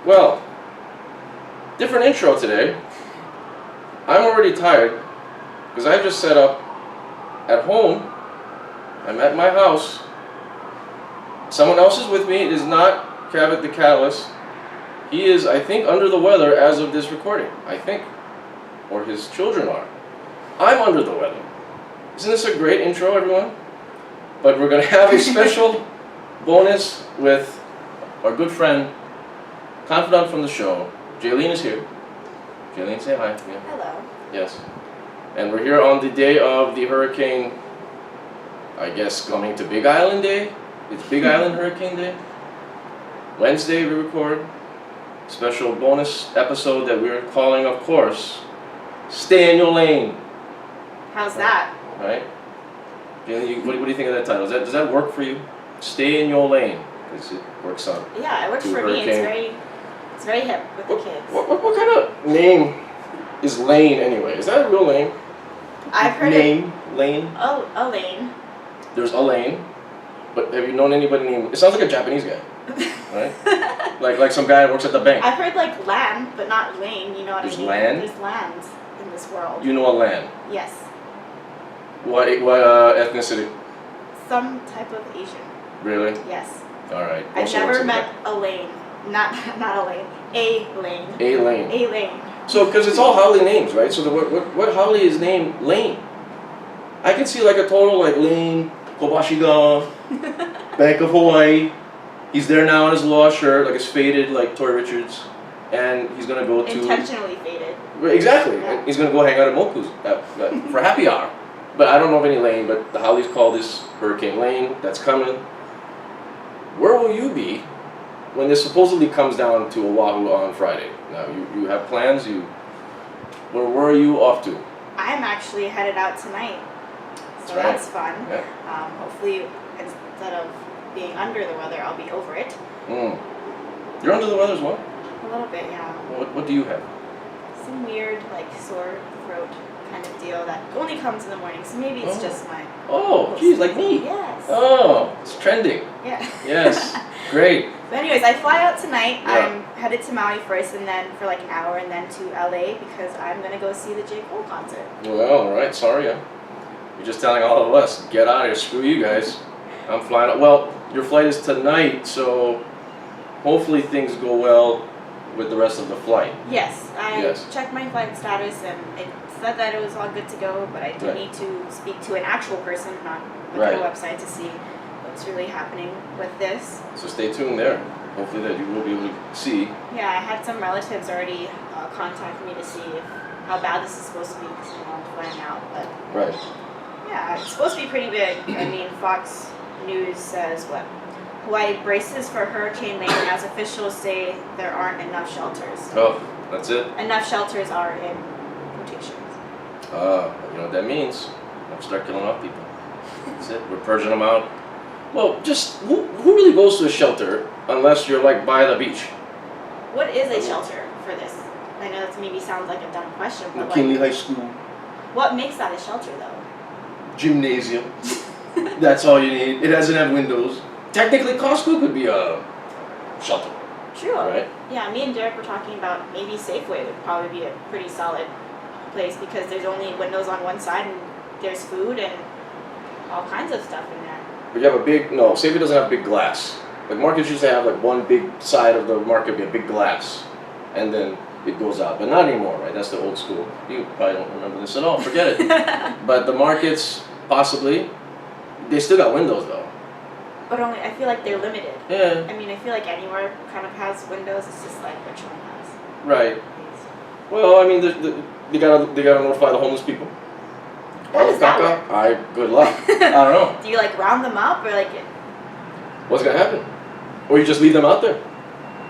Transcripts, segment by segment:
Well, different intro today. I'm already tired because I just set up at home. I'm at my house. Someone else is with me. It is not Cabot the Catalyst. He is, I think, under the weather as of this recording. I think. Or his children are. I'm under the weather. Isn't this a great intro, everyone? But we're going to have a special bonus with our good friend, confidant from the show. Jaylene is here. Jaylene, say hi. Yeah. Hello. Yes. And we're here on the day of the hurricane, I guess, coming to Big Island Day. It's Big Island Hurricane Day. Wednesday we record. Special bonus episode that we're calling, of course, Stay in Your Lane. How's that? Right? Jaylene, what do you think of that title? Does that work for you? Stay in your lane. Because it works on. Yeah, it works for me. It's very hip with the kids. What kind of name is Lane anyway? Is that a real name? I've heard Lane. Lane. Oh, a lane. There's a Lane, but have you known anybody named? It sounds like a Japanese guy, right? like some guy that works at the bank. I've heard like land, but not lane. You know what I mean? There's land. There's lands in this world. You know a land. Yes. What ethnicity? Some type of Asian. Really? Yes. All right. I've never met a lane. Not a lane. A lane. A lane. A lane. So, because it's all Howley names, right? So, what Howley is named Lane? I can see like a total like Lane, Kobashiga, Bank of Hawaii. He's there now in his law shirt, like it's faded like Tory Richards, and he's gonna go to intentionally faded. Exactly. Yeah. He's gonna go hang out at Moku's for happy hour. But I don't know of any Lane. But the Howleys call this Hurricane Lane. That's coming. Where will you be when this supposedly comes down to Oahu on Friday? Now, you have plans? Where are you off to? I'm actually headed out tonight. So that's fun. Yeah. Hopefully, instead of being under the weather, I'll be over it. You're under the weather as well? A little bit, yeah. What do you have? Some weird, like, sore throat kind of deal that only comes in the morning, so maybe it's just my... Oh, geez, like me? Yes. Oh, it's trending. Yeah. Yes, great. But anyways, I fly out tonight. Yeah. I'm headed to Maui first, and then for like an hour, and then to LA because I'm going to go see the J. Cole concert. Well, all right, sorry. You're just telling all of us, get out of here, screw you guys. I'm flying out. Well, your flight is tonight, so hopefully things go well with the rest of the flight. Yes, I checked my flight status, and it said that it was all good to go, but I do need to speak to an actual person, not look at a website, to see what's really happening with this. So stay tuned there. Hopefully that you will be able to see. Yeah, I had some relatives already contact me to see how bad this is supposed to be because I'm flying out. But right. Yeah, it's supposed to be pretty big. I mean, Fox News says what? Hawaii braces for Hurricane Lane as officials say there aren't enough shelters. Oh, that's it? Enough shelters are in quotations. You know what that means? We'll start killing off people. That's it. We're purging them out. Well, just who really goes to a shelter unless you're like by the beach? What is a shelter for this? I know that maybe sounds like a dumb question, but McKinley High School. What makes that a shelter though? Gymnasium. That's all you need. It doesn't have windows. Technically, Costco could be a shelter. True. Right? Yeah, me and Derek were talking about maybe Safeway would probably be a pretty solid place because there's only windows on one side and there's food and all kinds of stuff in there. But you have a big, no, Safeway doesn't have big glass. Like markets used to have like one big side of the market be a big glass. And then it goes out. But not anymore, right? That's the old school. You probably don't remember this at all. Forget it. But the markets, possibly, they still got windows though. But only, I feel like they're limited. Yeah. I mean, I feel like anywhere kind of has windows. It's just like which one has. Right. Well, I mean, they gotta notify the homeless people. How does that work? Good luck. I don't know. Do you like round them up or like? What's gonna happen? Or you just leave them out there?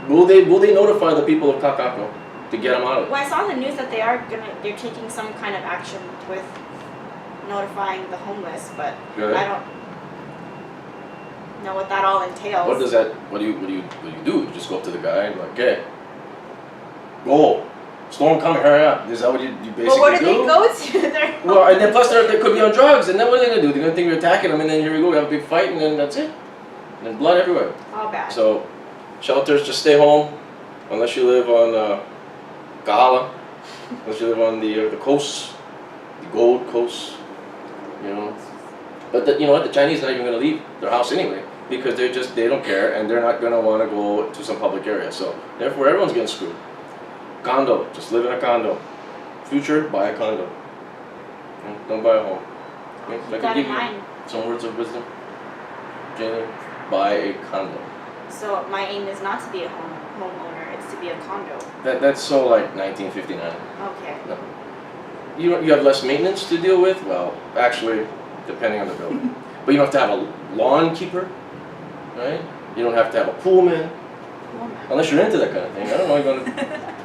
Will they notify the people of Kakako to get them out of it? Well, I saw in the news that they're taking some kind of action with notifying the homeless, but I don't know what that all entails. What do you do? You just go up to the guy and be like, okay, go. Storm coming, hurry up. Is that what you basically do? Well, where do they go to? Well, and then plus they could be on drugs, and then what are they going to do? They're going to think you're attacking them, and then here we go, we have a big fight, and then that's it. And then blood everywhere. All bad. So, shelters, just stay home. unless you live on Kahala, unless you live on the coast, the Gold Coast, you know. But you know what? The Chinese are not even going to leave their house anyway because they don't care and they're not going to want to go to some public area. So therefore, everyone's getting screwed. Condo, just live in a condo. Future, buy a condo. Don't buy a home. Okay? Keep that in mind. Some words of wisdom. Jenny, buy a condo. So my aim is not to be a homeowner; it's to be a condo. That's so like 1959. Okay. No. You have less maintenance to deal with. Well, actually, depending on the building. But you don't have to have a lawn keeper, right? You don't have to have a pool man, unless you're into that kind of thing. I don't know. You're gonna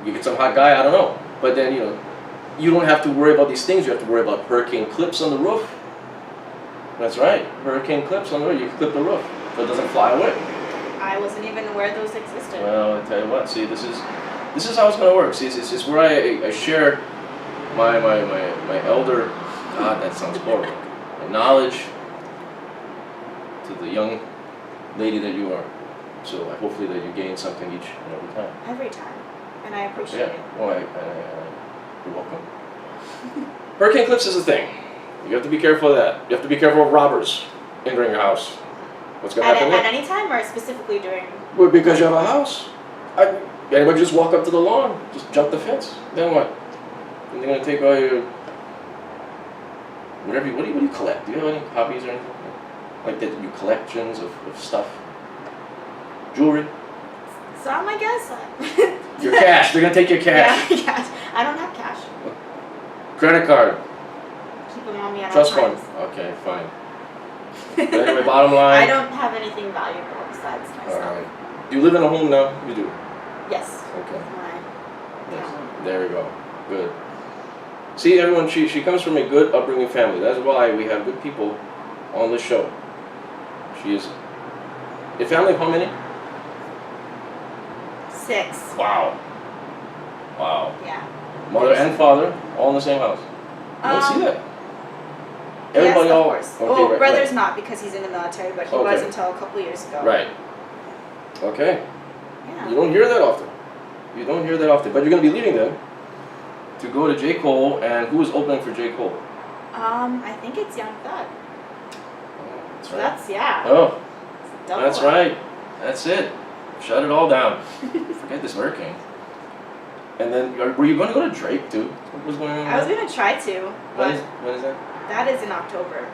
you get some hot guy. I don't know. But then you don't have to worry about these things. You have to worry about hurricane clips on the roof. That's right, hurricane clips on the roof. You clip the roof so it doesn't fly away. I wasn't even aware those existed. Well, I tell you what. See, this is how it's gonna work. See, it's where I share my elder. God, that sounds horrible. My knowledge to the young lady that you are. So hopefully that you gain something each and every time. Every time, and I appreciate Yeah. it. Well, you're welcome. Hurricane clips is a thing. You have to be careful of that. You have to be careful of robbers entering your house. What's going to happen At any time, or specifically during? Well, because you have a house. Anybody just walk up to the lawn, just jump the fence. Then what? And they're going to take all your whatever. What do you collect? Do you have any hobbies or anything? Like that you collections of stuff? Jewelry? Some, I guess. Your cash. They're going to take your cash. Yeah, cash. I don't have cash. Credit card. Keep them on me at Trust all fund. times. Okay, fine. But anyway, bottom line. I don't have anything valuable besides myself. Alright. Do you live in a home now? You do? Yes. Okay. Yeah. There we go. Good. See, everyone, she comes from a good upbringing family. That's why we have good people on the show. She is. Your family, how many? 6. Wow. Wow. Yeah. Mother and father, all in the same house. You don't see that. Everybody yes, of all. course. Okay, Well, right, brother's right. not because he's in the military, but he Okay. was until a couple years ago. Right. Okay. Yeah. You don't hear that often. You don't hear that often. But you're going to be leaving them to go to J. Cole, and who is opening for J. Cole? I think it's Young Thug. That's So right. that's, yeah. Oh, It's a double that's up. right. That's it. Shut it all down. Forget this hurricane. And then, were you going to go to Drake too? What was going on? I was going to try to, When but is that? that is in October.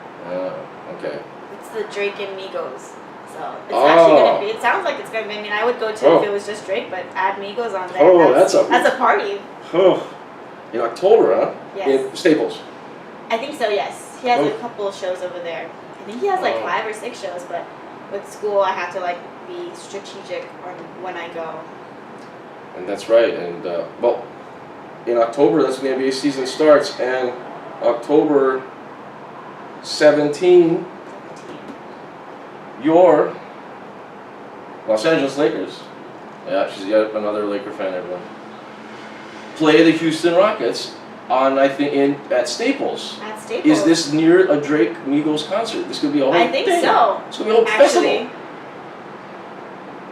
Okay. It's the Drake and Migos. So it's Oh. actually going to be, it sounds like it's going to be, I mean, I would go to Oh. if it was just Drake, but add Migos on there. Oh, that's that's a party. Oh, in October, huh? Yes. In Staples. I think so, yes. He has Oh. a couple of shows over there. I think he has like Oh. 5 or 6 shows, but with school I have to like be strategic on when I go. And that's right. And well, in October, that's when the NBA season starts, and October 17, your Los Angeles Lakers. Yeah, she's yet another Laker fan, everyone. Play the Houston Rockets on, I think, at Staples. At Staples. Is this near a Drake Migos concert? This could be a whole I think thing. so. It's gonna be a whole Actually, festival.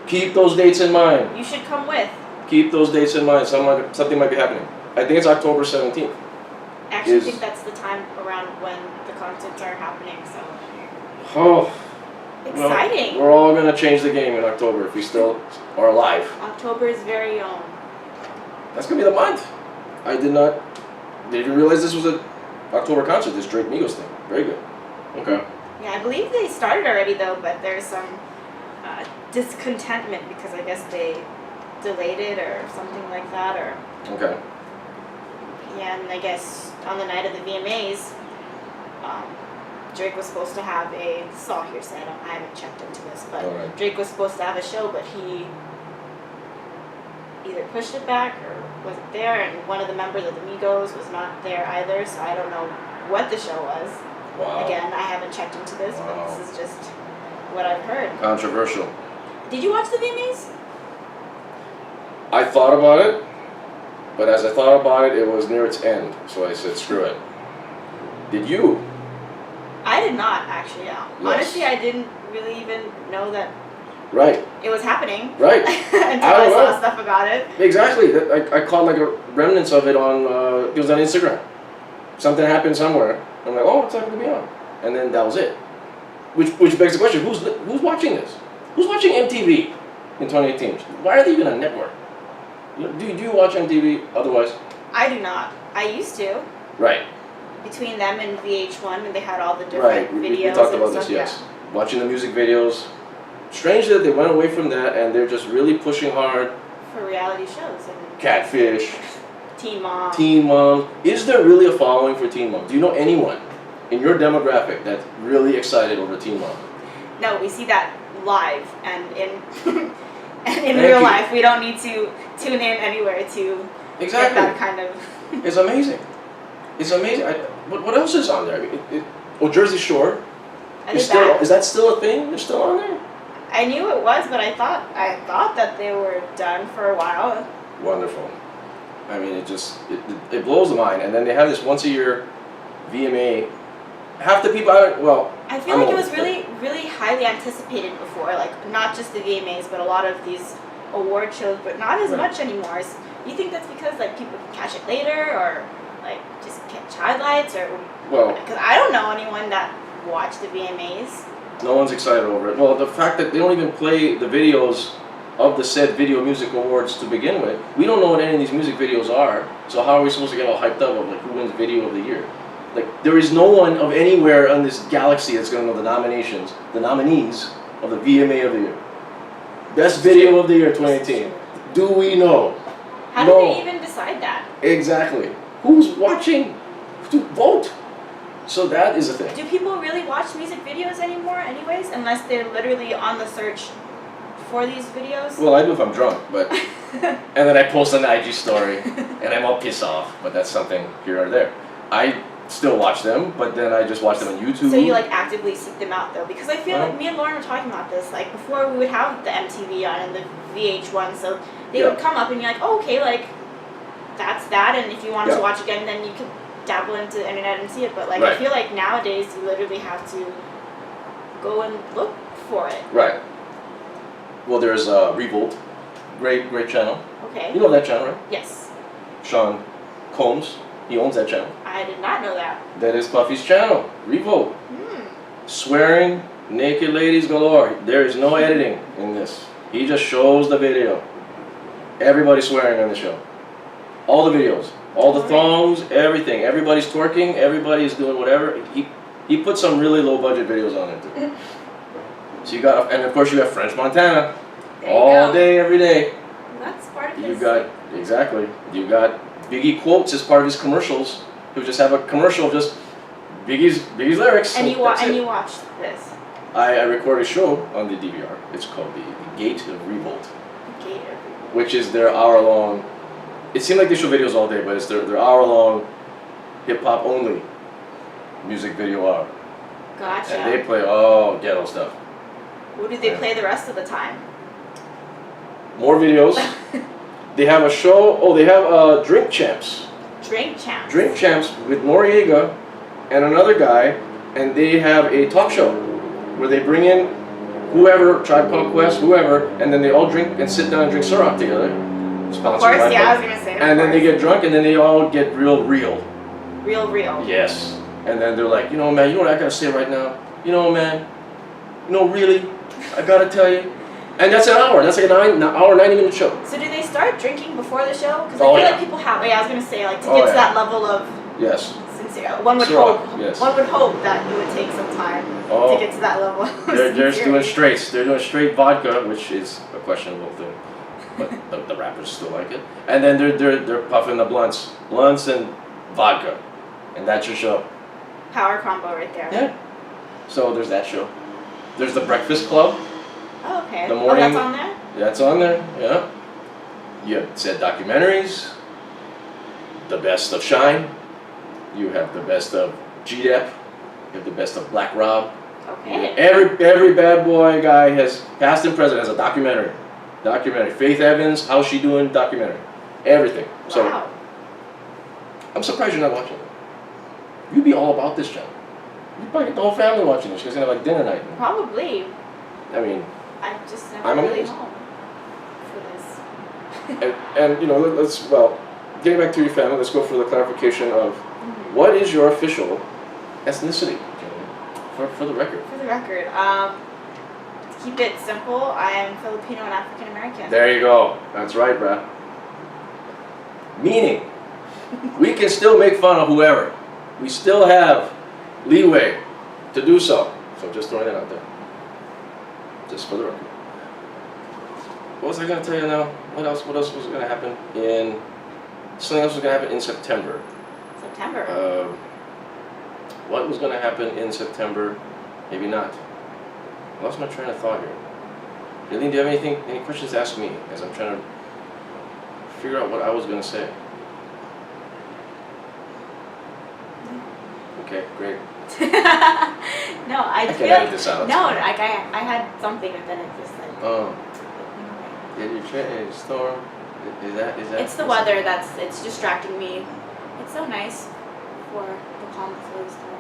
Keep those dates in mind. you should come with. Keep those dates in mind. Something might be happening. I think it's October 17th. I actually Is- think that's the time around when the concerts are happening, so Oh, well, exciting. we're all gonna change the game in October if we still are alive. October's very own. That's gonna be the month. I didn't realize this was a October concert. This Drake Migos thing. Very good. Okay. Yeah, I believe they started already though, but there's some discontentment because I guess they delayed it or something like that, or Okay. yeah, and I guess on the night of the VMAs, Drake was supposed to have this is all hearsay, I haven't checked into this, but Alright. Drake was supposed to have a show, but he either pushed it back or wasn't there, and one of the members of the Migos was not there either, so I don't know what the show was. Wow. Again, I haven't checked into this, Wow. but this is just what I've heard. Controversial. Did you watch the VMAs? I thought about it, but as I thought about it, it was near its end, so I said, screw it. Did you? I did not actually. Yes. Honestly, I didn't really even know that Right. It was happening. Right. Until I saw stuff about it. Exactly. I caught like a remnants of it on. It was on Instagram. Something happened somewhere. I'm like, oh, it's not going to be on, and then that was it. Which begs the question: who's watching this? Who's watching MTV in 2018? Why are they even on network? Do you watch MTV otherwise? I do not. I used to. Right. Between them and VH1, and they had all the different Right. videos. We talked about and this. stuff, Yes. Watching the music videos. Strange that they went away from that and they're just really pushing hard. For reality shows and Catfish. Teen Mom. Teen Mom. Is there really a following for Teen Mom? Do you know anyone in your demographic that's really excited over Teen Mom? No, we see that live and in and in Thank real you. life. We don't need to tune in anywhere to get that kind of. It's amazing. It's amazing. What else is on there? Jersey Shore. Is that still a thing? They're still on there? I knew it was, but I thought that they were done for a while. Wonderful. I mean, it blows the mind. And then they have this once a year VMA. Half the people, I feel like it was really, really highly anticipated before, like not just the VMAs, but a lot of these award shows, but not as much anymore. So you think that's because like people can catch it later, or like just catch highlights, or because I don't know anyone that watched the VMAs. No one's excited over it. Well, the fact that they don't even play the videos of the said Video Music Awards to begin with, we don't know what any of these music videos are. So how are we supposed to get all hyped up of like who wins Video of the Year? Like there is no one of anywhere on this galaxy that's going to know the nominees of the VMA of the Year. Best Video of the Year 2018. Do we know? How do they even decide that? Exactly. Who's watching to vote? So that is a thing. Do people really watch music videos anymore anyways, unless they're literally on the search for these videos? Well, I do if I'm drunk, but and then I post an IG story and I'm all pissed off, but that's something here or there. I still watch them, but then I just watch them on YouTube. So you like actively seek them out though, because I feel like me and Lauren were talking about this, like before we would have the MTV on and the VH1, so they would come up and you're like, oh, okay, like that's that, and if you wanted to watch again, then you could dabble into the internet and see it, but like I feel like nowadays you literally have to go and look for it. Right. Well, there's Revolt, great channel. Okay. You know that channel, right? Yes. Sean Combs, he owns that channel. I did not know that. That is Puffy's channel, Revolt. Swearing, naked ladies galore. There is no editing in this. He just shows the video. Everybody's swearing on the show. All the videos. All the thongs, everything. Everybody's twerking, everybody's doing whatever. He put some really low budget videos on it too. So you got, and of course you have French Montana. All day, every day. That's part of his. You got Biggie quotes as part of his commercials. He would just have a commercial of just Biggie's lyrics. And you watch this. I record a show on the DVR. It's called the Gate of Revolt. Which is their hour-long. It seemed like they show videos all day, but it's their hour-long hip-hop only music video hour. Gotcha. And they play all ghetto stuff. What do they play the rest of the time? More videos. They have a show. Oh, they have Drink Champs. Drink Champs. Drink Champs with Noriega and another guy, and they have a talk show where they bring in whoever, Tribe Called Quest, whoever, and then they all drink and sit down and drink Ciroc together. Of course, yeah, I was gonna say. And then they get drunk, and then they all get real. Real. Yes. And then they're like, you know, man, you know what I gotta say right now? You know, man, you know, really, I gotta tell you. And that's an hour. That's like an hour, 90-minute show. So do they start drinking before the show? Because I feel like people have. Yeah, I was gonna say, like, to get to that level of. Yes. Sincere. One would hope. Yes. One would hope that it would take some time to get to that level. They're doing straights. They're doing straight vodka, which is a questionable thing, but the rappers still like it. And then they're puffing the blunts and vodka, and that's your show. Power combo right there. Yeah. So there's that show. There's the Breakfast Club. Oh, okay. The morning. That's on there? That's on there, yeah. You have said documentaries. The best of Shine. You have the best of GDEP. You have the best of Black Rob. Okay. Every bad boy guy has, past and present, has a documentary. Faith Evans, how's she doing? Documentary. Everything. Wow. So I'm surprised you're not watching it. You'd be all about this channel. You'd probably get the whole family watching this because you're gonna have like dinner night. Probably. I mean, I've just never I'm really amazed. known for this. And you know, well, getting back to your family, let's go for the clarification of what is your official ethnicity, for the record. For the record, to keep it simple, I am Filipino and African American. There you go. That's right, bruh. Meaning, we can still make fun of whoever. We still have leeway to do so. So just throwing that out there. Just for the record. What was I going to tell you now? What else was going to happen in... Something else was going to happen in September. September? What was going to happen in September? Maybe not. I lost my train of thought here. Eileen, do you have any questions to ask me as I'm trying to figure out what I was going to say? Okay, great. No, I can feel edit this out. No, like I had something and then it just like. Oh. Did you change storm? Is that? It's the weather it's distracting me. It's so nice for the calm before the storm.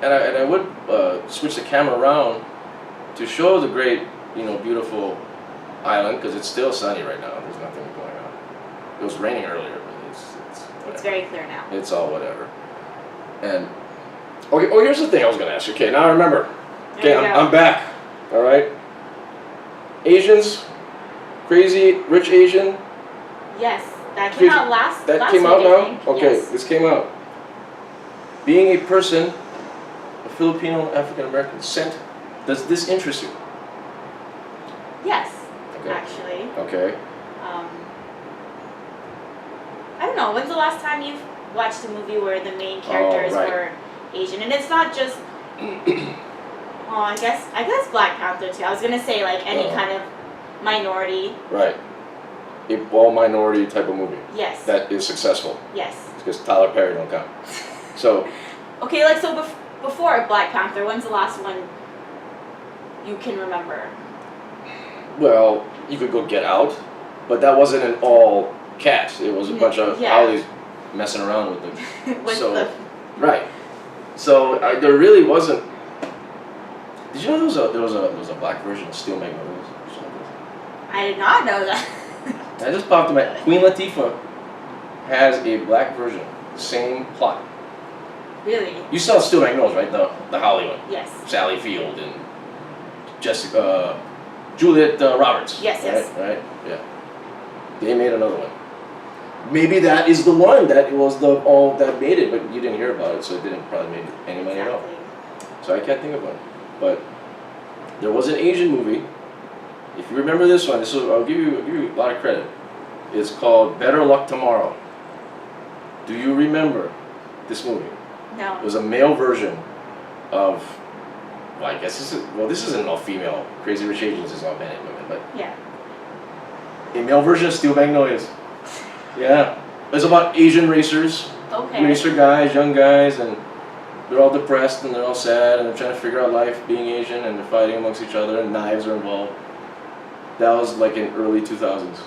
And I would switch the camera around to show the great, beautiful island because it's still sunny right now. There's nothing going on. It was raining earlier, but it's very clear now. It's all whatever. And okay. Oh, here's the thing I was going to ask you. Okay, now I remember. Okay, I'm back. All right. Asians, crazy rich Asian. Yes, that came out last. That last came week, out I now. think. Okay, Yes. this came out. Being a person, a Filipino African American, does this interest you? Yes, Okay. actually. Okay. I don't know. When's the last time you've watched a movie where the main characters right. were Asian? And it's not just. I guess Black Panther too. I was gonna say like any kind of minority. Right. A all minority type of movie. Yes. That is successful. Yes. Because Tyler Perry don't count. So. Okay, like so before Black Panther, when's the last one you can remember? Well, you could go Get Out, but that wasn't an all cast. It was a bunch of Hollies messing around with them. Right. So there really wasn't. Did you know there was a black version of Steel Magnolias? I did not know that. That just popped in my. Queen Latifah has a black version, same plot. Really? You saw Steel Magnolias, right? The Holly one. Yes. Sally Field and Juliet Roberts. Yes. Yes. Right. Yeah. They made another one. Maybe that is the one that was all that made it, but you didn't hear about it, so it didn't probably make any money at all. So I can't think of one. But there was an Asian movie. If you remember this one, I'll give you a lot of credit. It's called Better Luck Tomorrow. Do you remember this movie? No. It was a male version of. Well, I guess this isn't all female. Crazy Rich Asians is all men and women, but yeah. A male version of Steel Magnolias. Yeah, it's about Asian racers. Okay. Racer guys, young guys, and they're all depressed and they're all sad and they're trying to figure out life being Asian and they're fighting amongst each other and knives are involved. That was like in early 2000s.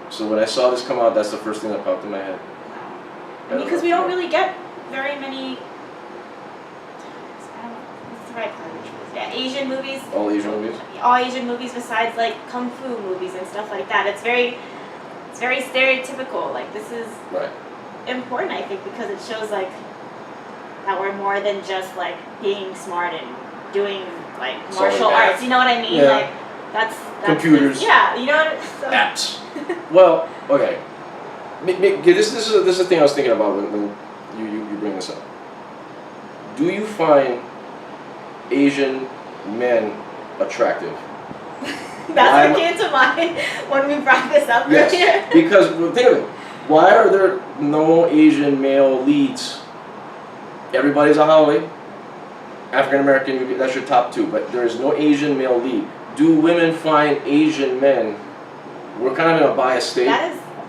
So when I saw this come out, that's the first thing that popped in my head. Wow. Because we don't really get very many. What's the right language? Yeah, Asian movies. All Asian movies. All Asian movies besides like kung fu movies and stuff like that. It's very stereotypical. Like this is right. important, I think, because it shows like that we're more than just like being smart and doing like martial arts. You know what I mean? Yeah. Like that's computers. You know what? So. Apps. Well, okay. This is the thing I was thinking about when you bring this up. Do you find Asian men attractive? That's what came to mind when we brought this up yes, earlier. Because think of it. Why are there no Asian male leads? Everybody's a Holly. African American, that's your top two, but there is no Asian male lead. Do women find Asian men? We're kind of in a biased state.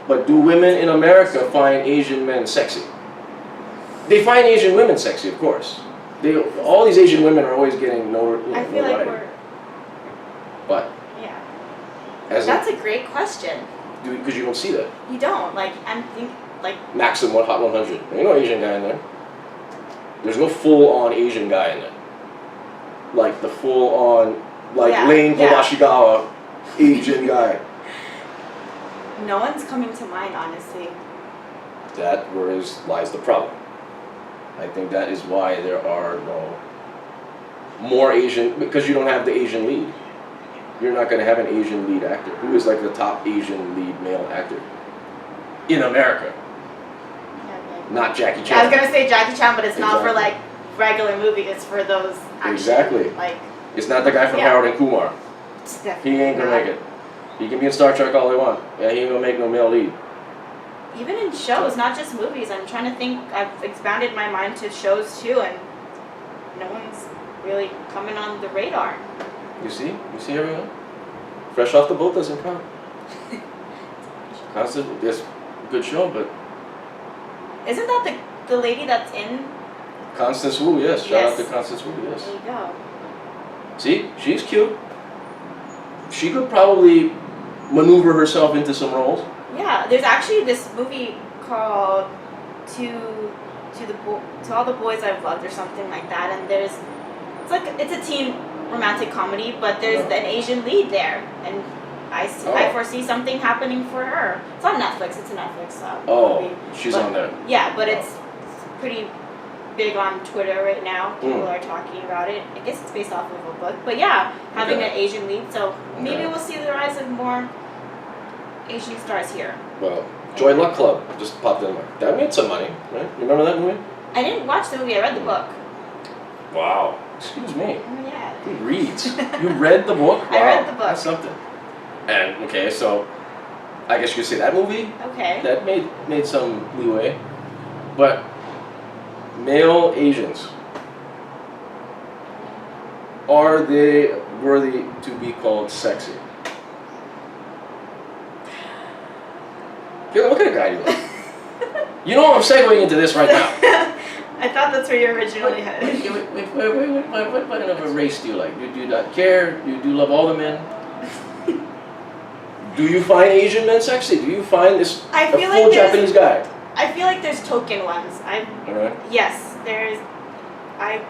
But do women in America find Asian men sexy? They find Asian women sexy, of course. All these Asian women are always getting I feel like we're. But. Yeah. That's a great question. Because you don't see that. You don't. Like, Maxim Hot 100. There ain't no Asian guy in there. There's no full-on Asian guy in there. Like the full-on like Lane Kawashigawa, Asian guy. No one's coming to mind, honestly. That lies the problem. I think that is why there are no more Asian, because you don't have the Asian lead. You're not going to have an Asian lead actor. Who is like the top Asian lead male actor in America? Not Jackie Chan. I was gonna say Jackie Chan, but it's not for like regular movies. It's for those action, exactly. Like it's not the guy from Harold and Kumar. He ain't gonna make it. He can be in Star Trek all he want. Yeah, he ain't gonna make no male lead. Even in shows, not just movies. I'm trying to think. I've expanded my mind to shows too, and no one's really coming on the radar. You see everyone. Fresh off the boat doesn't count. Constant, it's a good show, but. Isn't that the lady that's in? Constance Wu, yes. Shout out to Constance Wu, yes. There you go. See, she's cute. She could probably maneuver herself into some roles. Yeah, there's actually this movie called To All the Boys I've Loved or something like that, and it's a teen romantic comedy, but there's an Asian lead there, and I foresee something happening for her. It's on Netflix. It's a Netflix movie. She's on there. Yeah, but it's pretty big on Twitter right now. People are talking about it. I guess it's based off of a book. But yeah, having an Asian lead. So maybe we'll see the rise of more Asian stars here. Well, Joy Luck Club just popped in there. That made some money, right? You remember that movie? I didn't watch the movie. I read the book. Wow. Excuse me. Oh, yeah. Who reads? You read the book? Wow. I read the book. That's something. And, okay, so I guess you could say that movie. Okay. That made some leeway. But male Asians, are they worthy to be called sexy? What kind of guy do you like? You know I'm segueing into this right now. I thought that's where you originally headed. What kind of a race do you like? Do you not care? Do you love all the men? Do you find Asian men sexy? Do you find this a full Japanese guy? I feel like there's token ones. Alright. Yes, my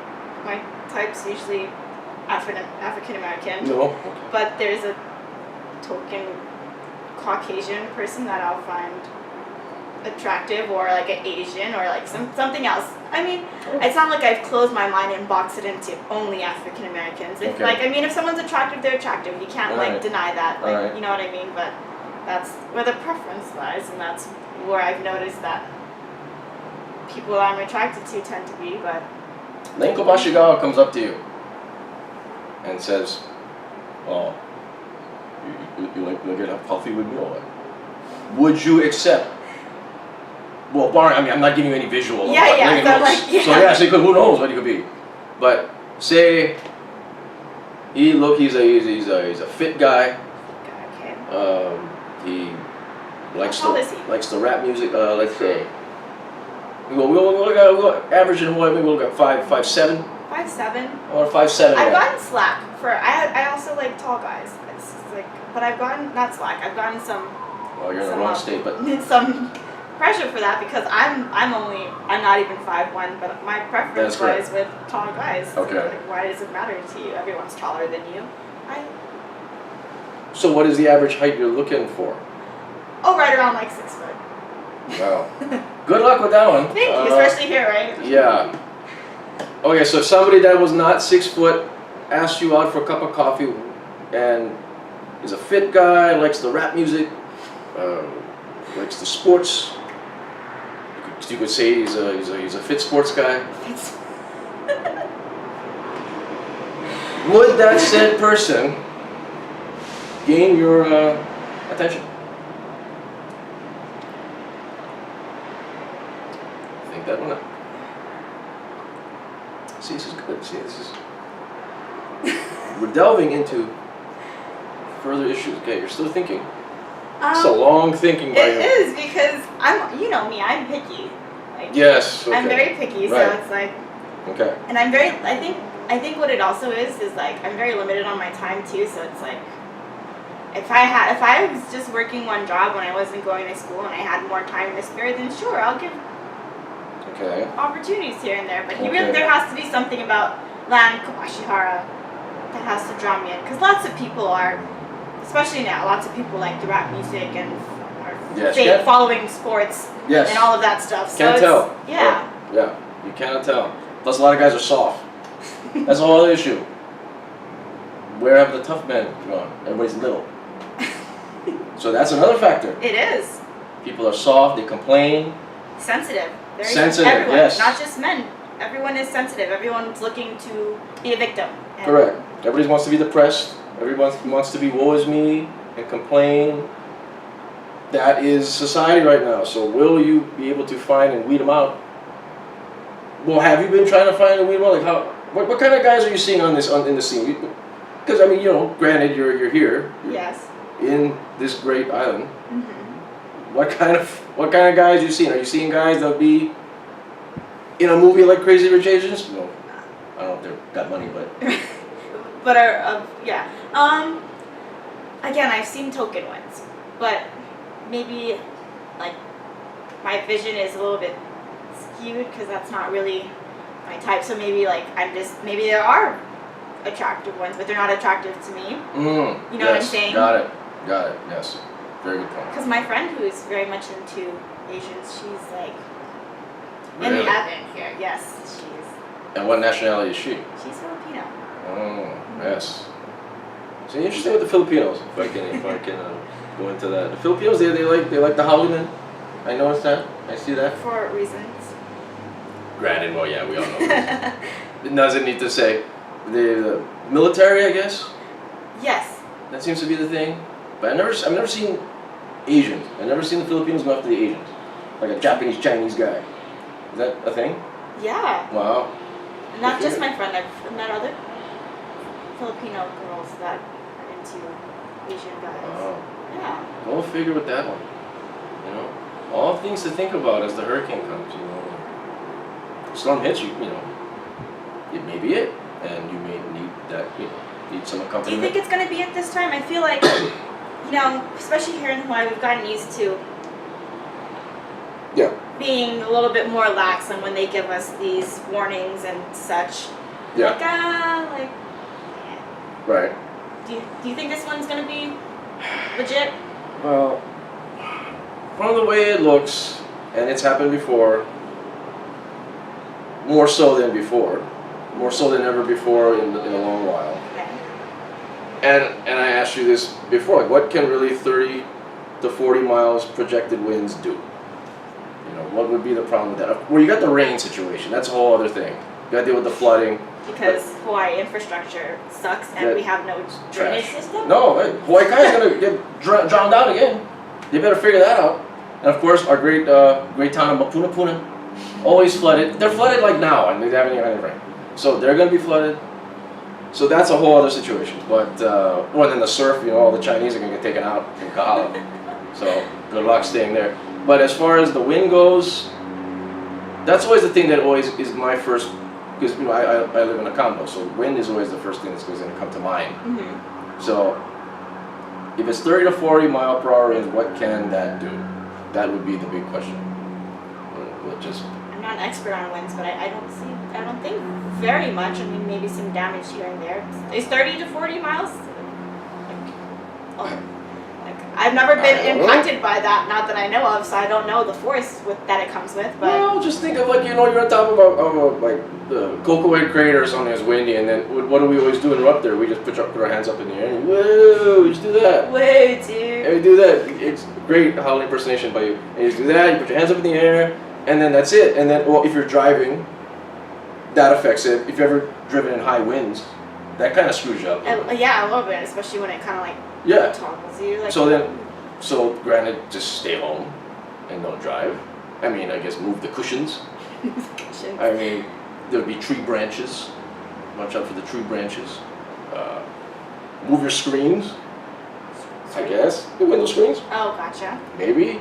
type's usually African American. No. But there's a token Caucasian person that I'll find attractive, or like an Asian, or like something else. I mean, it's not like I've closed my mind and boxed it into only African Americans. If if someone's attractive, they're attractive. You can't deny that. Like you know what I mean? But that's where the preference lies, and that's where I've noticed that people I'm attracted to tend to be. But Lane Kawashigawa comes up to you and says, "Oh, you like to get a coffee with me, or what?" Would you accept? Well, I'm not giving you any visual. So who knows what he could be? But say he's a fit guy. Okay. He likes the rap music. Let's say we'll average in Hawaii. Maybe we'll go 5'7". 5'7". Or 5'7". I've gotten slack for. I also like tall guys. It's but I've gotten not slack. I've gotten some. Well, you're in the wrong state, but some pressure for that, because I'm not even 5'1", but my preference lies with tall guys. Okay. So why does it matter to you? Everyone's taller than you. So what is the average height you're looking for? Oh, right around like 6 foot. Wow. Good luck with that one. Thank you, especially here, right? Yeah. Okay, so if somebody that was not 6 foot asked you out for a cup of coffee and is a fit guy, likes the rap music, likes the sports. You could say he's a fit sports guy. Would that said person gain your attention? Think that one up. See, this is good. See, this is. We're delving into further issues. Okay, you're still thinking. It's a long thinking by you. It is, because you know me, I'm picky. Yes. Okay. I'm very picky, so it's like. Okay. And I'm very. I think what it also is like I'm very limited on my time too. So it's like, if I was just working one job when I wasn't going to school and I had more time to spare, then sure, I'll give. Okay. Opportunities here and there, but there has to be something about Lan Kawashihara that has to draw me in, because lots of people are, especially now, lots of people like the rap music and are following sports and all of that stuff. So can't tell. Yeah. Yeah, you cannot tell. Plus, a lot of guys are soft. That's a whole other issue. Where have the tough men gone? Everybody's little. So that's another factor. It is. People are soft. They complain. Sensitive. Very sensitive. Everyone, yes. Not just men. Everyone is sensitive. Everyone's looking to be a victim. Correct. Everybody wants to be depressed. Everyone wants to be woe is me and complain. That is society right now. So will you be able to find and weed them out? Well, have you been trying to find and weed them out? Like how? What kind of guys are you seeing in the scene? Because I mean, granted, you're here. Yes. In this great island. Mm-hmm. What kind of guys are you seeing? Are you seeing guys that'll be in a movie like Crazy Rich Asians? No, I don't know if they've got money, but. But yeah. Again, I've seen token ones, but maybe like my vision is a little bit skewed because that's not really my type. So maybe maybe there are attractive ones, but they're not attractive to me. You know what I'm saying? Got it. Yes. Very good point. Because my friend who is very much into Asians, she's like really? in heaven here. Yes, she's. And what nationality is she? She's Filipino. Oh, yes. So interesting with the Filipinos. If I can go into that. The Filipinos, they like the howling. I noticed that. I see that. For reasons. Granted, well, yeah, we all know. It doesn't need to say. The military, I guess. Yes. That seems to be the thing. But I've never seen Asians. I've never seen the Filipinos go after the Asians. Like a Japanese Chinese guy. Is that a thing? Yeah. Wow. Not just my friend. I've met other Filipino girls that are into Asian guys. Wow. Yeah. Go figure with that one. All things to think about as the hurricane comes. Storm hits you. It may be it, and you may need that. Need some accompaniment. Do you think it's gonna be at this time? I feel like, especially here in Hawaii, we've gotten used to. Yeah. Being a little bit more lax on when they give us these warnings and such. Yeah. Right. Do you think this one's gonna be legit? Well, from the way it looks, and it's happened before, more so than ever before in a long while. Okay. And I asked you this before, like what can really 30 to 40 miles projected winds do? What would be the problem with that? Well, you got the rain situation. That's a whole other thing. You got to deal with the flooding. Because Hawaii infrastructure sucks and we have no drainage system? No, Hawaii is going to get drowned out again. They better figure that out. And of course, our great town of Mapunapuna, always flooded. They're flooded like now, and they haven't even had any rain. So they're going to be flooded. So that's a whole other situation. But, then the surf, all the Chinese are going to get taken out in Kahala. So good luck staying there. But as far as the wind goes, that's always the thing that always is my first, because I live in a condo, so wind is always the first thing that's going to come to mind. Mm-hmm. So if it's 30 to 40 mile per hour winds, what can that do? That would be the big question. I'm not an expert on winds, but I don't think very much. I mean, maybe some damage here and there. Is 30 to 40 miles? I've never been impacted by that, not that I know of, so I don't know the force that it comes with. But well, just think of you're on top of the Cocoa Head crater or something that's windy, and then what do we always do when we're up there? We just put our hands up in the air and whoa, you just do that. Whoa, dude. And we do that. It's great howling impersonation by you. And you just do that. You put your hands up in the air, and then that's it. And then, if you're driving, that affects it. If you've ever driven in high winds, that kind of screws you up. Yeah, a little bit, especially when it kind of toggles you. So granted, just stay home and don't drive. I mean, I guess move the cushions. I mean, there'll be tree branches. Watch out for the tree branches. Move your screens. I guess the window screens. Oh, gotcha. Maybe.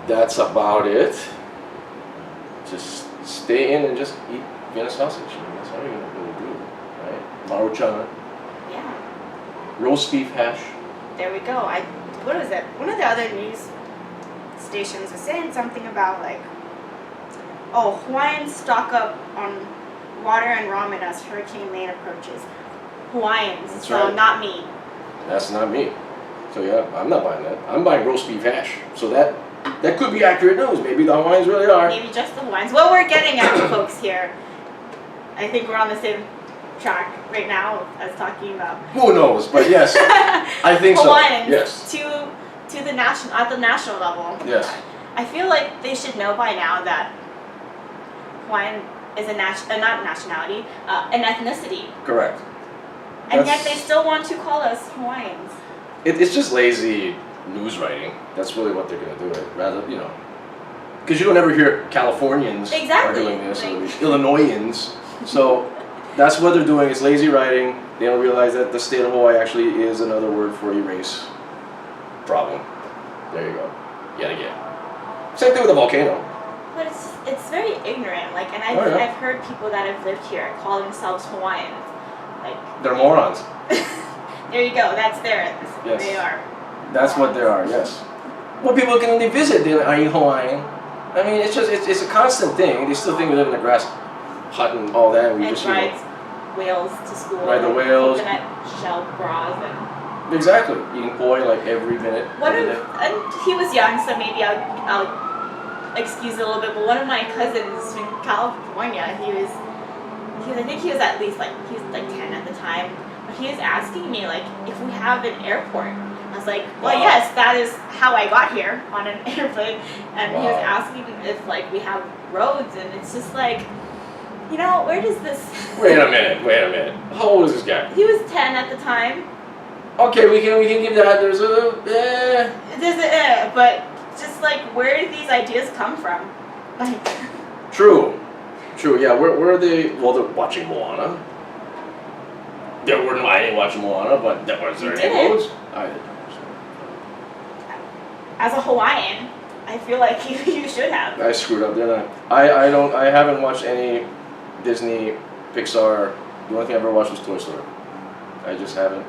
That's about it. Just stay in and just eat Vienna sausage. That's all you're gonna do, right? Maruchan. Yeah. Roast beef hash. There we go. What was it? One of the other news stations was saying something about Hawaiians stock up on water and ramen as Hurricane Lane approaches. Hawaiians, That's so right. not me. That's not me. So yeah, I'm not buying that. I'm buying roast beef hash. So that could be accurate news. Maybe the Hawaiians really are. Maybe just the Hawaiians. What we're getting at, folks, here, I think we're on the same track right now as talking about. Who knows? But yes, I think Hawaiians so. Yes. To the national level. Yes. I feel like they should know by now that Hawaiian is not a nationality, an ethnicity. Correct. And yet That's- they still want to call us Hawaiians. It's just lazy news writing. That's really what they're gonna do. It rather, because you don't ever hear Californians Exactly. are doing this, or Like- Illinoisans. So that's what they're doing. It's lazy writing. They don't realize that the state of Hawaii actually is another word for erase. Problem. There you go. Yet again. Same thing with the volcano. But it's very ignorant. Like, and I've Oh, yeah. I've heard people that have lived here call themselves Hawaiians. Like, They're morons. there you go. That's their ethnicity. Yes. They are. That's what they are. Yes. Well, people can when they visit, they're like, "Are you Hawaiian?" I mean, it's a constant thing. They still think we live in a grass hut and all that. And we And just rides whales to school. Ride the and whales. Coconut shell bras and. Exactly. Eating poi like every minute. One every of, day. and he was young, so maybe I'll excuse it a little bit. But one of my cousins in California, I think he was at least he was like 10 at the time. But he was asking me like if we have an airport. I was like, well, Wow. yes, that is how I got here on an airplane. And he was Wow. asking if we have roads, and it's just like, where does this? Wait a minute. How old is this guy? He was 10 at the time. Okay, we can give that. There's a There's but just where do these ideas come from? Like. True. Yeah, where are they? Well, they're watching Moana. I didn't watch Moana, but was there You any didn't? roads? I did. As a Hawaiian, I feel like you should have. I screwed up, didn't I? I haven't watched any Disney, Pixar. The only thing I ever watched was Toy Story. I just haven't.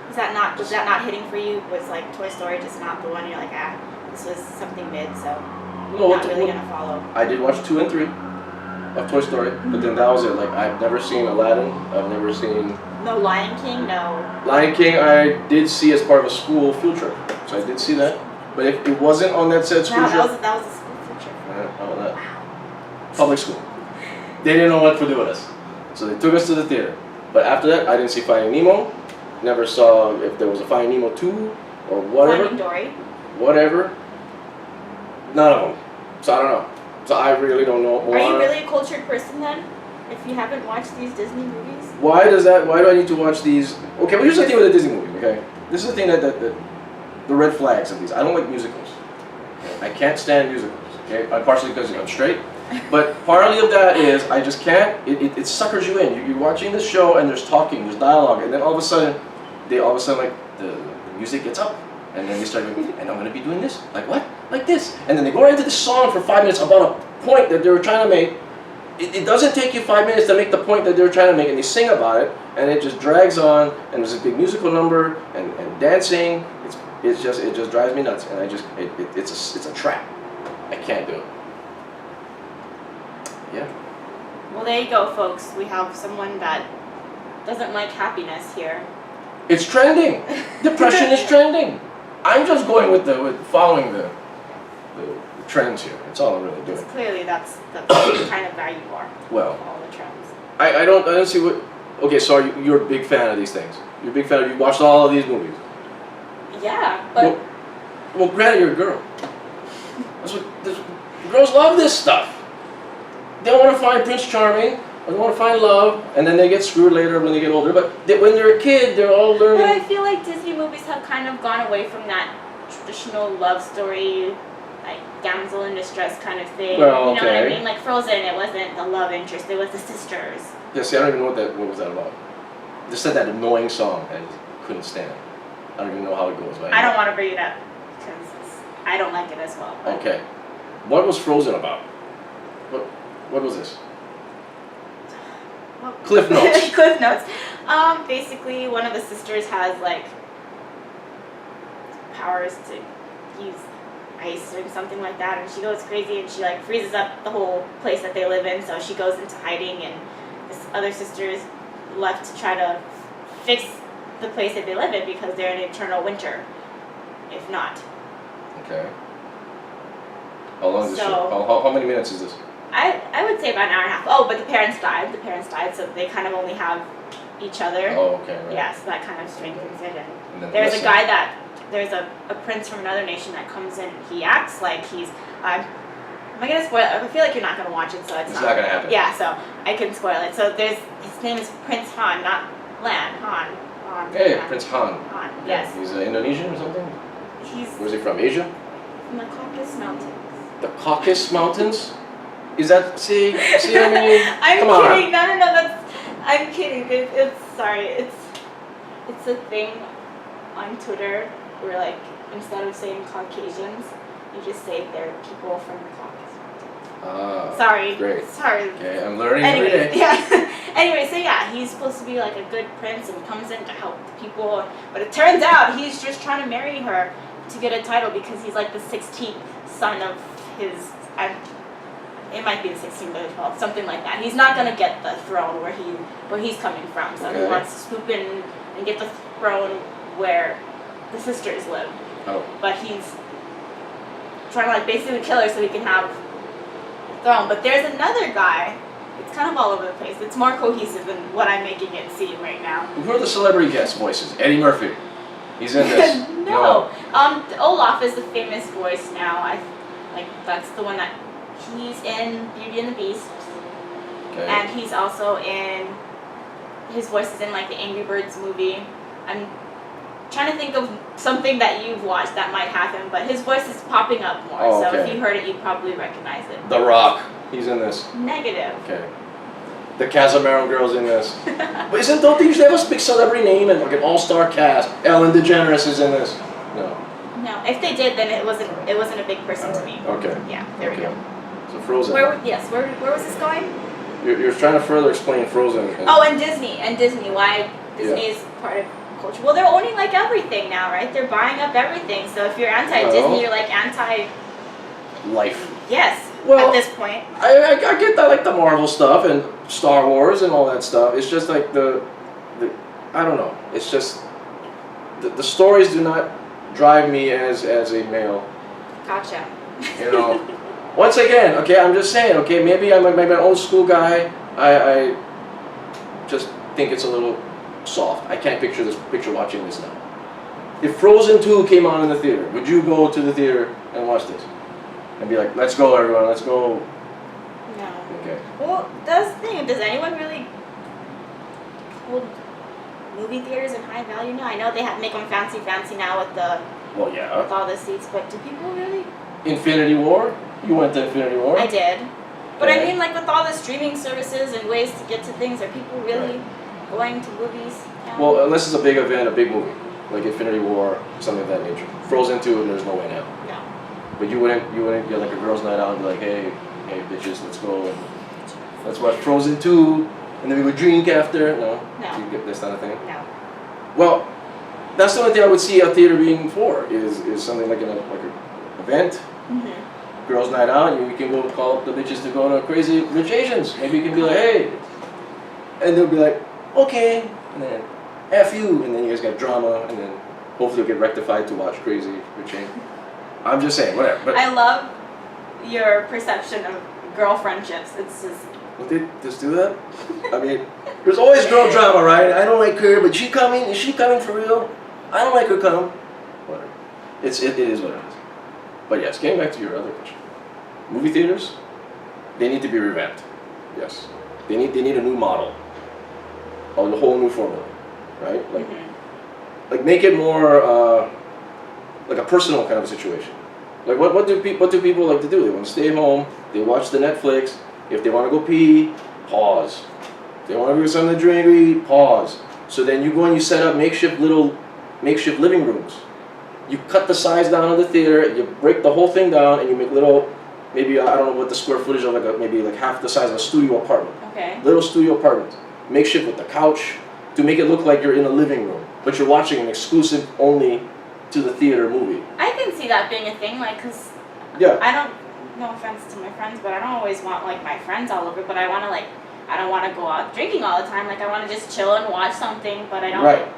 Was that not hitting for you? Was Toy Story just not the one you're like, this was something mid, so not really gonna follow. I did watch 2 and 3 of Toy Story, but then that was it. I've never seen Aladdin. I've never seen No Lion King, no. Lion King. I did see as part of a school field trip, so I did see that. But if it wasn't on that said school No, trip, that was a school field trip. how about that? Public school. They didn't know what to do with us, so they took us to the theater. But after that, I didn't see Finding Nemo. Never saw if there was a Finding Nemo 2 or whatever. Finding Dory. Whatever. None of them. So I don't know. So I really don't know. Are you really a cultured person then? If you haven't watched these Disney movies? Why do I need to watch these? Okay, well here's the thing with the Disney movie, okay? This is the thing that the red flags of these. I don't like musicals. I can't stand musicals, okay? Partially because I'm straight. But partly of that is I just can't, it suckers you in. You're watching this show and there's talking, there's dialogue, and then all of a sudden the music gets up. And then they start going, and I'm going to be doing this? Like what? Like this. And then they go right into the song for 5 minutes about a point that they were trying to make. It doesn't take you 5 minutes to make the point that they were trying to make, and they sing about it, and it just drags on, and there's a big musical number, and dancing. It just drives me nuts, and it's a trap. I can't do it. Yeah. Well, there you go, folks. We have someone that doesn't like happiness here. It's trending. Depression is trending. I'm just going with following the trends here. That's all I'm really doing. Clearly, that's the kind of guy you are. Well, All the trends. I don't see what. Okay, so you're a big fan of these things. You're a big fan. You watched all of these movies. Yeah, but Well, granted, you're a girl. Girls love this stuff. They want to find Prince Charming, or they want to find love, and then they get screwed later when they get older. But when they're a kid, they're all learning. But I feel like Disney movies have kind of gone away from that traditional love story, like damsel in distress kind of thing. Well, You know what I okay. mean? Like Frozen, it wasn't the love interest, it was the sisters. Yeah, see, I don't even know what was that about. Just said that annoying song I just couldn't stand. I don't even know how it goes. But I don't want to bring it up because I don't like it as well. But Okay. What was Frozen about? What was this? well, Cliff Notes. Cliff Notes. Basically, one of the sisters has powers to use ice or something like that, and she goes crazy and she freezes up the whole place that they live in. So she goes into hiding, and other sisters left to try to fix the place that they live in because they're in eternal winter, if not. Okay. How long is this So- show? How many minutes is this? I would say about an hour and a half. Oh, but the parents died. So they kind of only have each other. Oh, okay. Right. Yeah, so that kind of strengthens it. And then There's a listen. guy there's a prince from another nation that comes in. He acts like he's. Am I gonna spoil it? I feel like you're not gonna watch it, so it's It's not gonna happen. Yeah, so I can spoil it. So his name is Prince Han, not Lan. Han. Hey, Han. Prince Han. Han. Yes. He's Indonesian or something? He's Where's he from? Asia? from the Caucasus Mountains. The Caucasus Mountains? Is that, see, I mean, I'm come kidding. on. No, I'm kidding. It's a thing on Twitter where, like, instead of saying Caucasians, you just say they're people from the Caucasus Mountains. Ah, Sorry. great. Sorry. Okay, I'm learning every Anyways, day. yeah. Anyway, so yeah, he's supposed to be like a good prince and comes in to help the people, but it turns out he's just trying to marry her to get a title because he's like the 16th son of his. It might be the 16th or the 12th, something like that. He's not gonna get the throne where he's coming from, so he Okay. wants to swoop in and get the throne where the sisters live. Oh, But he's trying to like basically kill her so he can have the throne. But there's another guy. It's kind of all over the place. It's more cohesive than what I'm making it seem right now. who are the celebrity guest voices? Eddie Murphy. He's in this. No. Olaf is the famous voice now. That's the one that he's in Beauty and the Beast, Okay. and he's also in. His voice is in like the Angry Birds movie. I'm trying to think of something that you've watched that might have him, but his voice is popping up more. Oh, So okay. if you heard it, you'd probably recognize it. The Rock. He's in this. Negative. Okay. The Casamaro girl's in this. But don't they usually have a big celebrity name and like an all-star cast? Ellen DeGeneres is in this. No. No, if they did, then it wasn't a big person to me. Okay. Yeah, there we Okay. go. So Frozen. Where was this going? You're trying to further explain Frozen. Oh, and Disney. Why Disney is part of culture? Well, they're owning like everything now, right? They're buying up everything. So if you're anti-Disney, Well. you're like anti. Life. Yes. Well, at this point. I get that, like the Marvel stuff and Star Wars and all that stuff. It's just like the I don't know. It's just the stories do not drive me as a male. Gotcha. You know. Once again, okay, I'm just saying, okay, maybe I'm maybe an old school guy. I just think it's a little soft. I can't picture watching this now. If Frozen 2 came on in the theater, would you go to the theater and watch this? And be like, let's go everyone, let's go. No. Okay. Well, that's the thing. Does anyone really hold movie theaters in high value now? I know they make them fancy now with Well, yeah. all the seats, but do people really? Infinity War? You went to Infinity War? I did. But I Okay. mean, like with all the streaming services and ways to get to things, are people really going to movies now? Well, unless it's a big event, a big movie, like Infinity War, something of that nature. Frozen 2, there's no way now. No. But you wouldn't get like a girls' night out and be like, hey bitches, let's go and let's watch Frozen 2, and then we would drink after. No. No. You get this kind of thing. No. Well, that's the only thing I would see a theater being for is something like an event. Mhm. Girls' night out, you can go call up the bitches to go to Crazy Rich Asians. Maybe you can be like, hey. And they'll be like, okay. And then, F you. And then you guys got drama. And then hopefully you'll get rectified to watch Crazy Rich Asians. I'm just saying, whatever. But I love your perception of girl friendships. It's just. would they just do that? I mean, there's always girl drama, right? I don't like her, but she coming? Is she coming for real? I don't like her come. Whatever. It is what it is. But yes, getting back to your other question. Movie theaters, they need to be revamped. Yes. They need a new model. Or a whole new formula. Right? Like make it more like a personal kind of a situation. Like what do people like to do? They want to stay home, they watch the Netflix. If they want to go pee, pause. If they want to get something to drink or eat, pause. So then you go and you set up makeshift living rooms. You cut the size down of the theater, you break the whole thing down, and you make little, maybe I don't know what the square footage of maybe like half the size of a studio apartment. Okay. Little studio apartment, makeshift with the couch, to make it look like you're in a living room, but you're watching an exclusive only to the theater movie. I can see that being a thing, like, cause Yeah. I don't. No offense to my friends, but I don't always want like my friends all over. But I I don't want to go out drinking all the time. Like I want to just chill and watch something, but I don't. Right.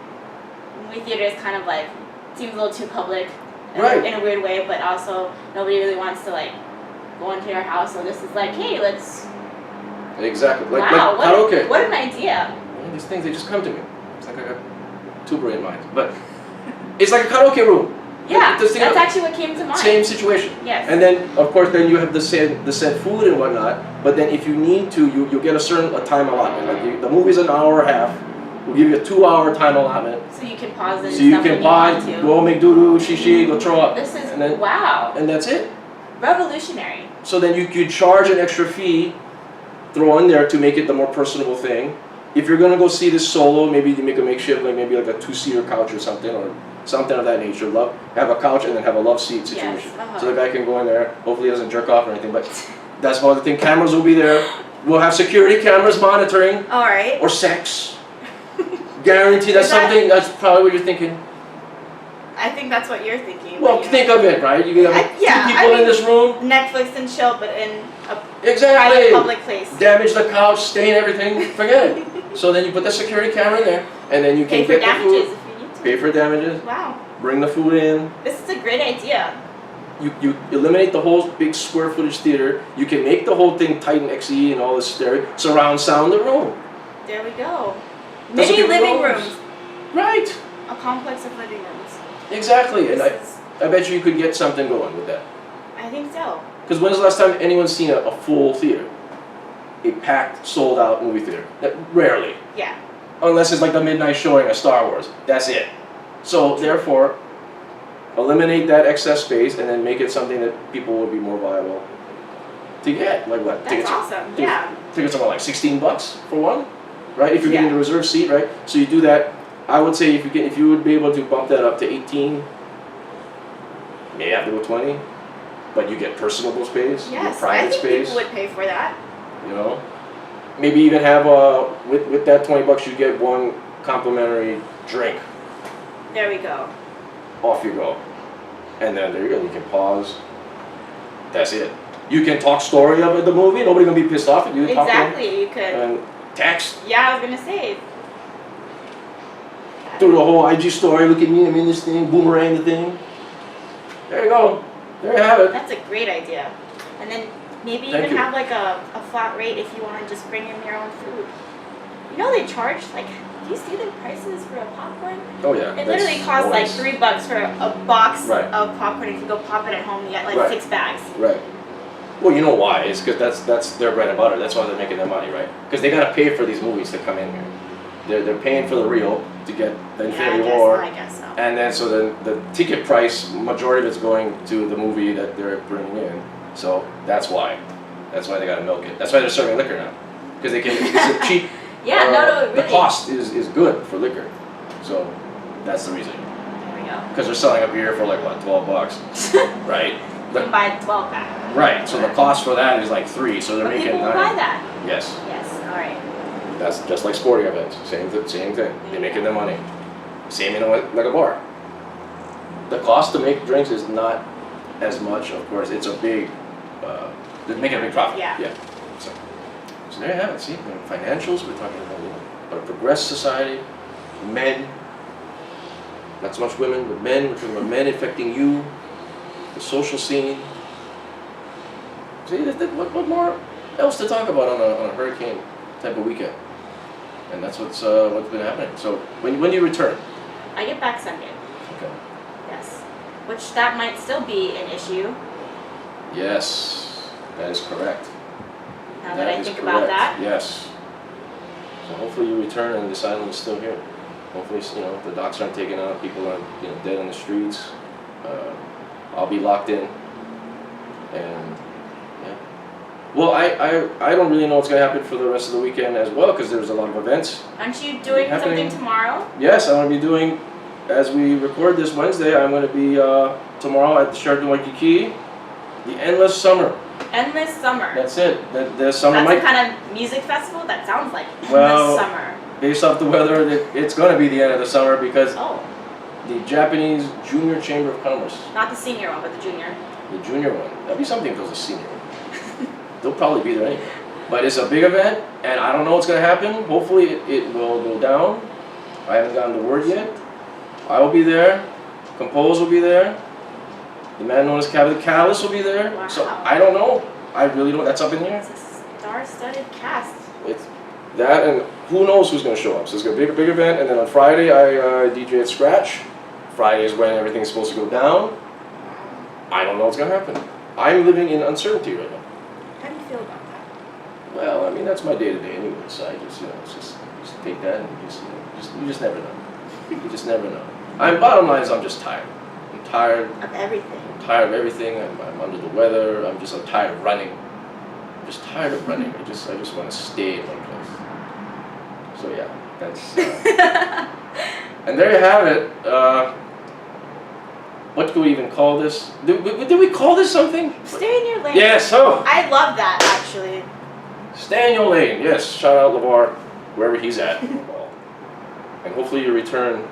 Movie theater is kind of like seems a little too public. Right. In a weird way, but also nobody really wants to like go into your house. So this is like, hey, let's. Exactly. Like Wow, karaoke. what an idea. These things, they just come to me. It's like I got two brilliant minds. But it's like a karaoke room. Yeah, That's actually what came to mind. Same situation. Yes. And then, of course, then you have the said food and whatnot. But then if you need to, you get a time allotment. Like the movie's an hour and a half. We'll give you a 2-hour time allotment. So you can pause and so you can pause, go make doo-doo, shishi, go throw up. This is, and then, wow. And that's it. Revolutionary. So then you could charge an extra fee, throw in there to make it the more personable thing. If you're gonna go see this solo, maybe you make a makeshift, like maybe like a 2-seater couch or something of that nature. Have a couch and then have a love seat situation. Yes, So the guy can go in there. Hopefully he doesn't jerk off or anything, but that's about the thing. Cameras will be there. We'll have security cameras monitoring. All right. Or sex. Guaranteed. That's something. That's probably what you're thinking. I think that's what you're thinking. Well, think of it, right? You have two people in this room. Netflix and chill, but in a private public place. Damage the couch, stain everything. Forget it. So then you put the security camera in there, and then you can pay for get damages the if food. you need to. Pay for damages. Wow. Bring the food in. This is a great idea. You eliminate the whole big square footage theater. You can make the whole thing Titan XE and all this stereo, surround sound the room. There we go. That's Many what living people rooms. Right. A complex of living rooms. Exactly, and I bet you could get something going with that. I think so. Because when's the last time anyone's seen a full theater? A packed, sold out movie theater? Rarely. Yeah. Unless it's like the midnight showing of Star Wars. That's it. So therefore, eliminate that excess space and then make it something that people would be more viable to get. Like what? That's awesome. Yeah. Tickets are like $16 for one, right? If you're getting the reserved seat, right? So you do that. I would say if you would be able to bump that up to 18, maybe have to go 20, but you get personable space, yes, private I think space. People would pay for that. You know, maybe even have with that $20 you get one complimentary drink. There we go. Off you go, and then there you go. You can pause. That's it. You can talk story of the movie. Nobody gonna be pissed off at you. Exactly, you could. And text. Yeah, I was gonna say. Do the whole IG story. Look at me. I'm in this thing. Boomerang the thing. There you go. There you have it. That's a great idea. And then maybe even have like a flat rate if you want to just bring in your own food. You know they charge like. Do you see the prices for a popcorn? Oh yeah. It literally costs like $3 for a box of popcorn. If you go pop it at home, you get like 6 bags. Right. Well, you know why? It's because that's their bread and butter. That's why they're making their money, right? Because they gotta pay for these movies to come in here. They're paying for the reel to get the Infinity War. I guess so. And then so then the ticket price, majority of it's going to the movie that they're bringing in. So that's why. That's why they gotta milk it. That's why they're serving liquor now. Because they can. It's a cheap. Yeah, really. The cost is good for liquor, so that's the reason. There we go. Because they're selling a beer for like what, $12, right? You can buy 12 pack. Right. So the cost for that is like $3. So they're making people 9. will buy that. Yes. Yes. All right. That's just like sporting events. Same thing. They're making their money. Same like a bar. The cost to make drinks is not as much. Of course, it's a big. They're making a big profit. Yeah. So there you have it. See, financials. We're talking about a progressed society. Men. Not so much women, but men. We're talking about men affecting you. The social scene. See, what more else to talk about on a hurricane type of weekend? And that's what's been happening. So when do you return? I get back Sunday. Okay. Yes. Which that might still be an issue. Yes, that is correct. Now that I think about that. Yes. So hopefully you return and this island is still here. Hopefully, the docks aren't taken out, people aren't dead on the streets. I'll be locked in. And yeah. Well, I don't really know what's going to happen for the rest of the weekend as well because there's a lot of events. Aren't you doing something tomorrow? Yes, I'm going to be doing, as we record this Wednesday, I'm going to be tomorrow at the Sheraton Waikiki, the Endless Summer. Endless Summer. That's it. The summer. That's the kind of music festival that sounds like Endless Summer. Based off the weather, it's going to be the end of the summer because the Japanese Junior Chamber of Commerce. Not the senior one, but the junior. The junior one. That'd be something if it was a senior one. They'll probably be there anyway. But it's a big event, and I don't know what's going to happen. Hopefully it will go down. I haven't gotten the word yet. I will be there. Compose will be there. The man known as Catalyst will be there. Wow. So I don't know. I really don't. That's up in the air. It's a star-studded cast. It's that, and who knows who's going to show up. So it's a big event, and then on Friday I DJ at Scratch. Friday is when everything's supposed to go down. I don't know what's going to happen. I'm living in uncertainty right now. How do you feel about that? Well, I mean, that's my day-to-day anyway, so I just, just take that and you just never know. You just never know. Bottom line is I'm just tired. I'm tired. Of everything. I'm tired of everything. I'm under the weather. I'm tired of running. I'm just tired of running. I just want to stay in one place. So yeah, that's, and there you have it. What do we even call this? Did we call this something? Stay in your lane. Yes, so. I love that, actually. Stay in your lane, yes. Shout out LeVar, wherever he's at. And hopefully you return,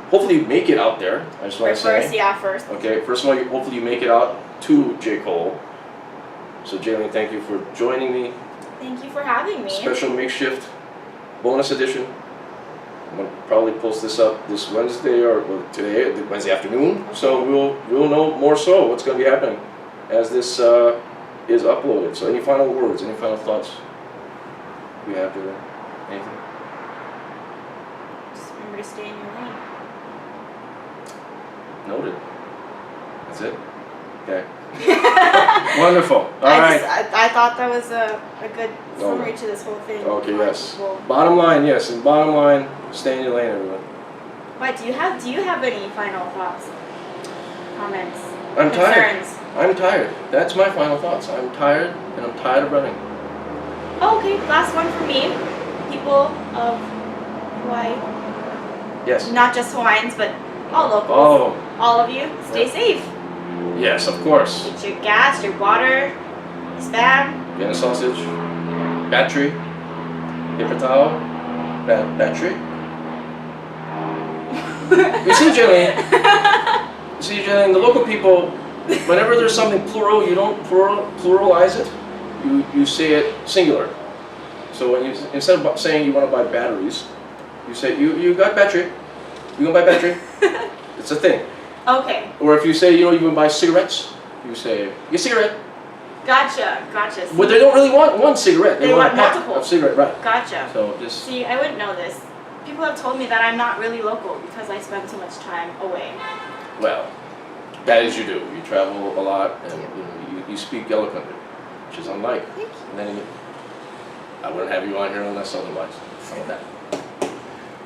hopefully you make it out there, I just want to say. First. Okay, first of all, hopefully you make it out to J. Cole. So Jaylene, thank you for joining me. Thank you for having me. Special makeshift bonus edition. I'm going to probably post this up this Wednesday or today, Wednesday afternoon. Okay. So we'll know more so what's going to be happening as this is uploaded. So any final words, any final thoughts we have there? Anything? Just remember to stay in your lane. Noted. That's it? Okay. Wonderful. All right. I thought that was a good summary to this whole thing. Okay, yes. Bottom line, yes. And bottom line, stay in your lane, everyone. But do you have any final thoughts? Comments? I'm concerns? tired. I'm tired. That's my final thoughts. I'm tired, and I'm tired of running. Oh, okay, last one for me. People of Hawaii. Yes. Not just Hawaiians, but all locals. Oh. All of you, stay safe. Yes, of course. Get your gas, your water, spam. Vienna sausage, battery, paper towel, battery. You see, Jillian, the local people, whenever there's something plural, you don't pluralize it. You say it singular. So when you, instead of saying you want to buy batteries, you say you got battery. You gonna buy battery? It's a thing. Okay. Or if you say you can buy cigarettes, you say get cigarette. Gotcha. But they don't really want one cigarette. They want a pack multiple. of cigarette, right? Gotcha. So just see, I wouldn't know this. People have told me that I'm not really local because I spend too much time away. well, that is you do. You travel a lot, and you speak eloquently, which is unlike. Thank you. And then I wouldn't have you on here unless otherwise. Some of that.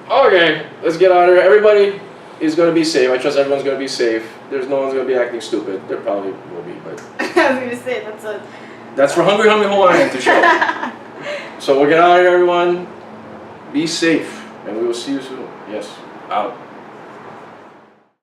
Okay, let's get on here. Everybody is going to be safe. I trust everyone's going to be safe. There's no one's going to be acting stupid. There probably will be, but I was going to say that's for Hungry Hawaiian to show. So we'll get out of here, everyone. Be safe, and we will see you soon. Yes, out.